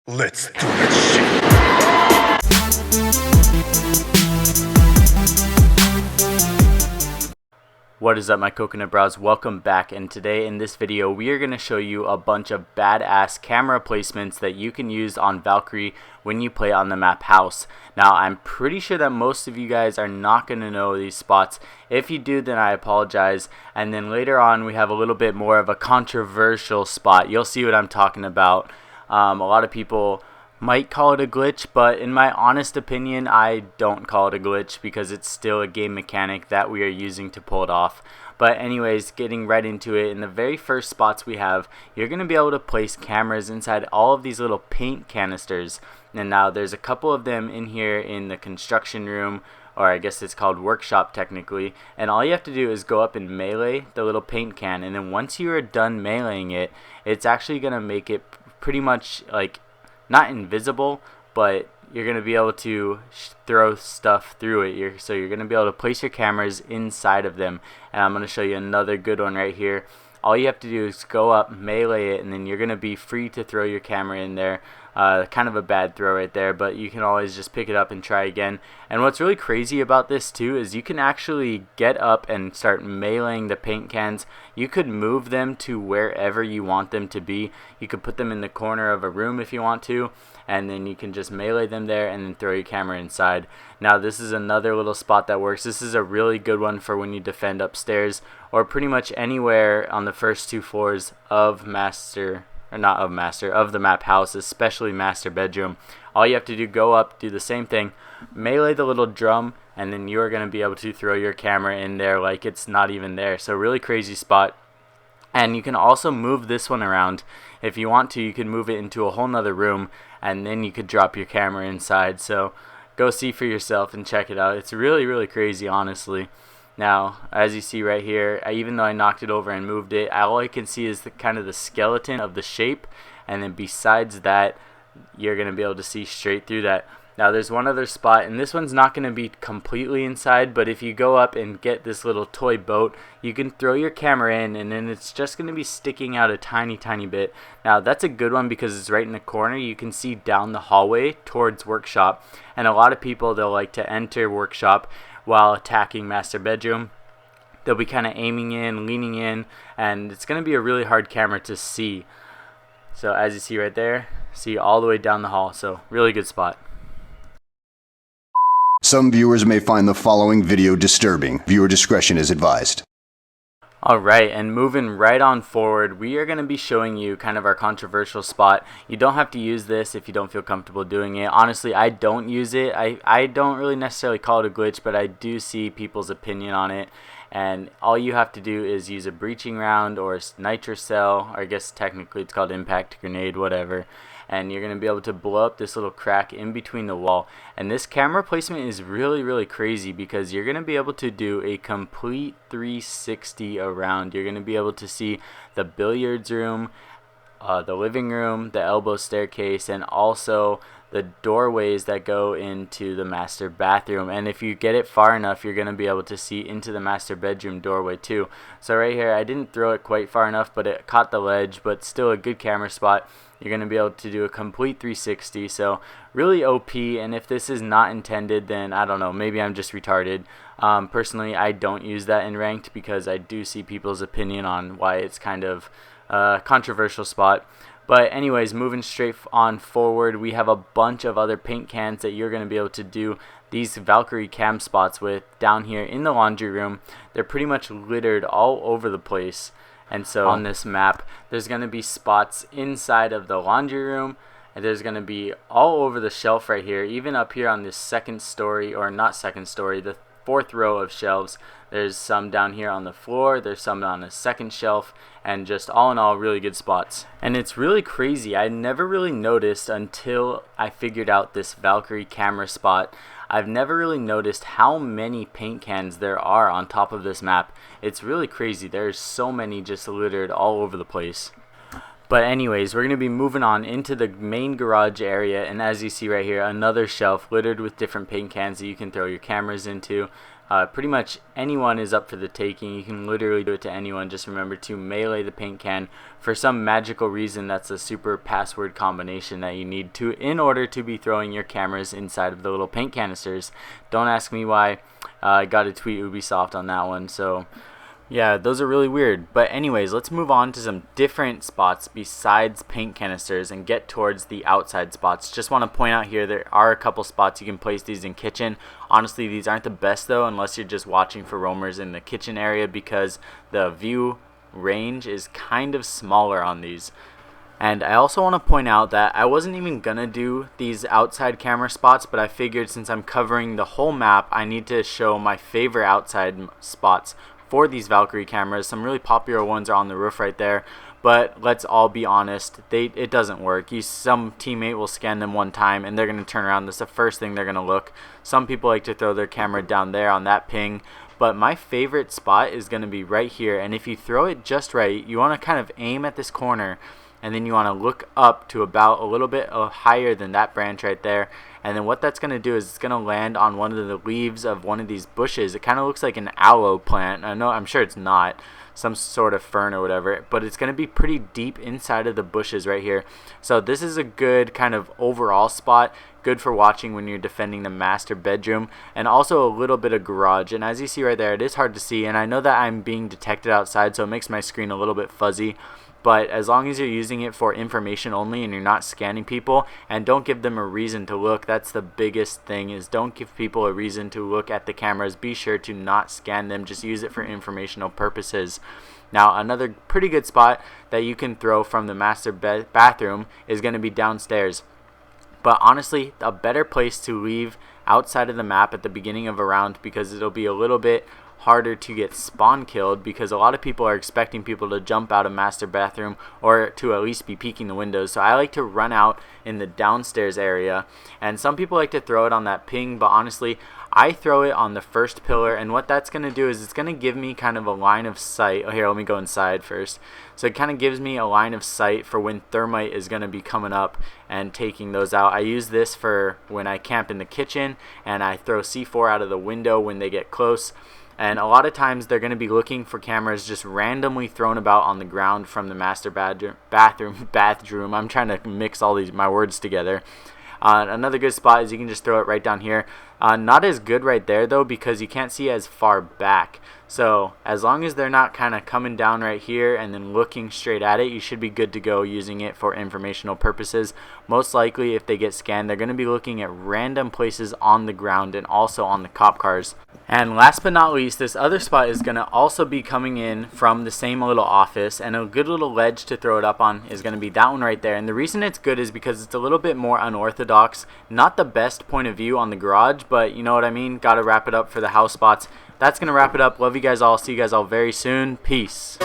Let's do this shit. What is up, my coconut brows? Welcome back, and today in this video we are going to show you a bunch of badass camera placements that you can use on Valkyrie when you play on the map House. Now, I'm pretty sure that most of you guys are not going to know these spots. If you do, then I apologize. And then later on we have a little bit more of a controversial spot. You'll see what I'm talking about. A lot of people might call it a glitch, but in my honest opinion, I don't call it a glitch because it's still a game mechanic that we are using to pull it off. But anyways, getting right into it, in the very first spots we have, you're going to be able to place cameras inside all of these little paint canisters. And now there's a couple of them in here in the construction room, or I guess it's called workshop technically, and all you have to do is go up and melee the little paint can, and then once you are done meleeing it, it's actually going to make it pretty much like not invisible, but you're going to be able to throw stuff through it. So you're going to be able to place your cameras inside of them. And I'm going to show you another good one right here. All you have to do is go up, melee it, and then you're going to be free to throw your camera in there. Kind of a bad throw right there, but you can always just pick it up and try again. And what's really crazy about this too is you can actually get up and start meleeing the paint cans. You could move them to wherever you want them to be. You could put them in the corner of a room if you want to, and then you can just melee them there and then throw your camera inside. Now this is another little spot that works. This is a really good one for when you defend upstairs or pretty much anywhere on the first two floors of of the map House, especially master bedroom. All you have to do, go up, do the same thing, melee the little drum, and then you're going to be able to throw your camera in there like it's not even there. So really crazy spot. And you can also move this one around. If you want to, you can move it into a whole nother room, and then you could drop your camera inside. So go see for yourself and check it out. It's really crazy, honestly. Now, as you see right here, even though I knocked it over and moved it, all I can see is kind of the skeleton of the shape, and then besides that, you're going to be able to see straight through that. Now, there's one other spot, and this one's not going to be completely inside, but if you go up and get this little toy boat, you can throw your camera in, and then it's just going to be sticking out a tiny bit. Now, that's a good one because it's right in the corner. You can see down the hallway towards workshop, and a lot of people, they'll like to enter workshop while attacking master bedroom. They'll be kind of aiming in, leaning in, and it's going to be a really hard camera to see. So as you see right there, see all the way down the hall. So really good spot. Some viewers may find the following video disturbing. Viewer discretion is advised. Alright, and moving right on forward, we are going to be showing you kind of our controversial spot. You don't have to use this if you don't feel comfortable doing it. Honestly, I don't use it. I don't really necessarily call it a glitch, but I do see people's opinion on it. And all you have to do is use a breaching round or a nitrocell, or I guess technically it's called impact grenade, whatever. And you're going to be able to blow up this little crack in between the wall. And this camera placement is really crazy because you're going to be able to do a complete 360 around. You're going to be able to see the billiards room, the living room, the elbow staircase, and also the doorways that go into the master bathroom. And if you get it far enough, you're going to be able to see into the master bedroom doorway too. So right here, I didn't throw it quite far enough, but it caught the ledge, but still a good camera spot. You're going to be able to do a complete 360, so really OP. And if this is not intended, then I don't know, maybe I'm just retarded. Personally, I don't use that in ranked because I do see people's opinion on why it's kind of a controversial spot. But anyways, moving straight on forward, we have a bunch of other paint cans that you're going to be able to do these Valkyrie cam spots with down here in the laundry room. They're pretty much littered all over the place. And so on this map, there's going to be spots inside of the laundry room, and there's going to be all over the shelf right here, even up here on this second story, or not second story, the fourth row of shelves. There's some down here on the floor, there's some on the second shelf, and just all in all really good spots. And it's really crazy. I never really noticed until I figured out this Valkyrie camera spot. I've never really noticed how many paint cans there are on top of this map. It's really crazy. There's so many just littered all over the place. But anyways, we're going to be moving on into the main garage area, and as you see right here, another shelf littered with different paint cans that you can throw your cameras into. Pretty much anyone is up for the taking. You can literally do it to anyone. Just remember to melee the paint can. For some magical reason, that's a super password combination that you need to in order to be throwing your cameras inside of the little paint canisters. Don't ask me why. I got to tweet Ubisoft on that one. So yeah, those are really weird. But anyways, let's move on to some different spots besides paint canisters and get towards the outside spots. Just want to point out here, there are a couple spots you can place these in kitchen. Honestly, these aren't the best though, unless you're just watching for roamers in the kitchen area, because the view range is kind of smaller on these. And I also want to point out that I wasn't even gonna do these outside camera spots, but I figured since I'm covering the whole map, I need to show my favorite outside spots for these Valkyrie cameras. Some really popular ones are on the roof right there, but let's all be honest, it doesn't work. Some teammate will scan them one time and they're going to turn around. That's the first thing they're going to look. Some people like to throw their camera down there on that ping, but my favorite spot is going to be right here. And if you throw it just right, you want to kind of aim at this corner, and then you want to look up to about a little bit higher than that branch right there. And then what that's going to do is it's going to land on one of the leaves of one of these bushes. It kind of looks like an aloe plant. I'm sure it's not, some sort of fern or whatever, but it's going to be pretty deep inside of the bushes right here. So this is a good kind of overall spot, good for watching when you're defending the master bedroom, and also a little bit of garage. And as you see right there, it is hard to see, and I know that I'm being detected outside, so it makes my screen a little bit fuzzy. But as long as you're using it for information only and you're not scanning people, and don't give them a reason to look, that's the biggest thing, is don't give people a reason to look at the cameras. Be sure to not scan them, just use it for informational purposes. Now another pretty good spot that you can throw from the master bathroom is going to be downstairs. But honestly, a better place to leave outside of the map at the beginning of a round, because it'll be a little bit harder to get spawn killed, because a lot of people are expecting people to jump out of master bathroom or to at least be peeking the windows. So I like to run out in the downstairs area, and some people like to throw it on that ping, but honestly I throw it on the first pillar. And what that's going to do is it's going to give me kind of a line of sight. Oh, here, let me go inside first. So it kind of gives me a line of sight for when thermite is going to be coming up and taking those out. I use this for when I camp in the kitchen, and I throw C4 out of the window when they get close. And a lot of times they're going to be looking for cameras just randomly thrown about on the ground from the master bathroom. I'm trying to mix all my words together. Another good spot is you can just throw it right down here. Not as good right there though, because you can't see as far back. So as long as they're not kind of coming down right here and then looking straight at it, you should be good to go using it for informational purposes. Most likely if they get scanned, they're going to be looking at random places on the ground and also on the cop cars. And last but not least, this other spot is going to also be coming in from the same little office, and a good little ledge to throw it up on is going to be that one right there. And the reason it's good is because it's a little bit more unorthodox. Not the best point of view on the garage, but you know what I mean. Got to wrap it up for the house spots. That's going to wrap it up. Love you guys all. See you guys all very soon. Peace.